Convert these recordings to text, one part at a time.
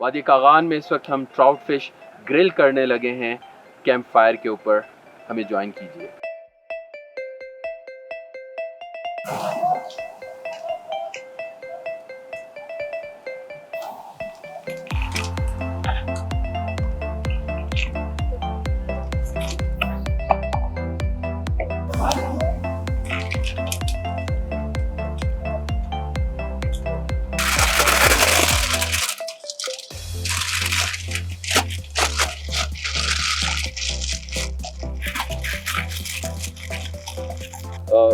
वादी कागान में इस वक्त हम ट्राउट फिश ग्रिल करने लगे हैं कैंप फायर के ऊपर। हमें ज्वाइन कीजिए।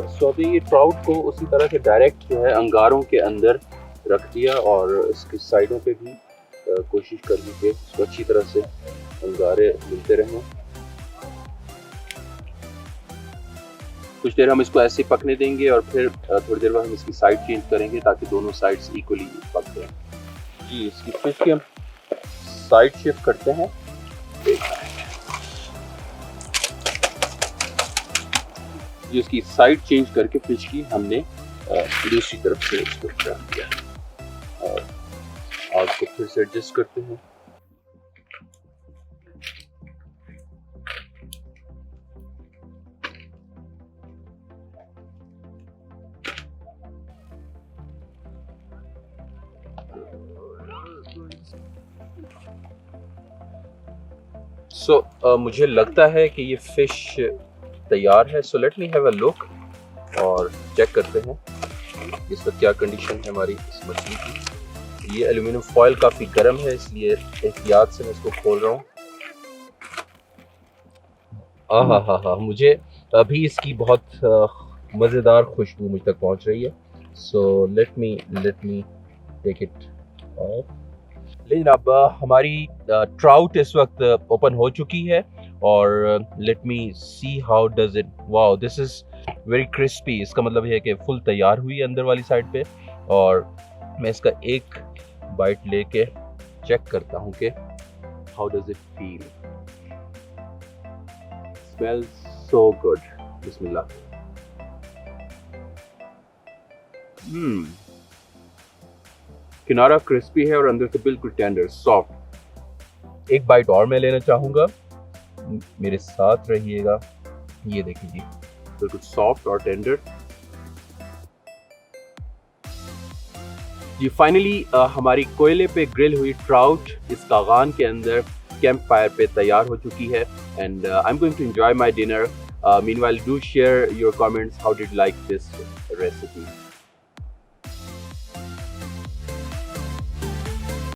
सो अभी ये ट्राउट को उसी तरह से डायरेक्ट जो है अंगारों के अंदर रख दिया और इसकी साइडों पे भी कोशिश कर ली कि इसको अच्छी तरह से अंगारे मिलते रहें। कुछ देर हम इसको ऐसे पकने देंगे और फिर थोड़ी देर बाद हम इसकी साइड चेंज करेंगे ताकि दोनों साइड्स इक्वली पक जाएं। जी, इसकी फिश की हम साइड शिफ्ट करते हैं। जी, इसकी साइड चेंज करके फिश की हमने दूसरी तरफ से इसको टर्न किया और आग को फिर से एडजस्ट करते हैं। मुझे लगता है कि ये फिश तैयार है। So let me have a look और चेक करते हैं इस वक्त क्या कंडीशन है हमारी इस मछली की। ये एल्युमिनियम फॉयल काफ़ी गर्म है इसलिए एहतियात से मैं इसको खोल रहा हूँ। हा, मुझे अभी इसकी बहुत मज़ेदार खुशबू मुझ तक पहुँच रही है। So let me take it off. लेकिन अब हमारी ट्राउट इस वक्त ओपन हो चुकी है और let me see how does it. Wow, this is very crispy. इसका मतलब है कि फुल तैयार हुई है अंदर वाली साइड पे। और मैं इसका एक बाइट लेके चेक करता हूँ कि how does it feel. Smells so good. बिस्मिल्लाह। किनारा क्रिस्पी है और अंदर से बिल्कुल टेंडर सॉफ्ट। एक बाइट और मैं लेना चाहूँगा, मेरे साथ रहिएगा। ये देखिए जी, बिल्कुल सॉफ्ट और टेंडर। जी, फाइनली हमारी कोयले पे ग्रिल हुई ट्राउट इस कागान के अंदर कैंप फायर पे तैयार हो चुकी है। And I am going to enjoy my dinner. Meanwhile do share your comments, how did like this recipe.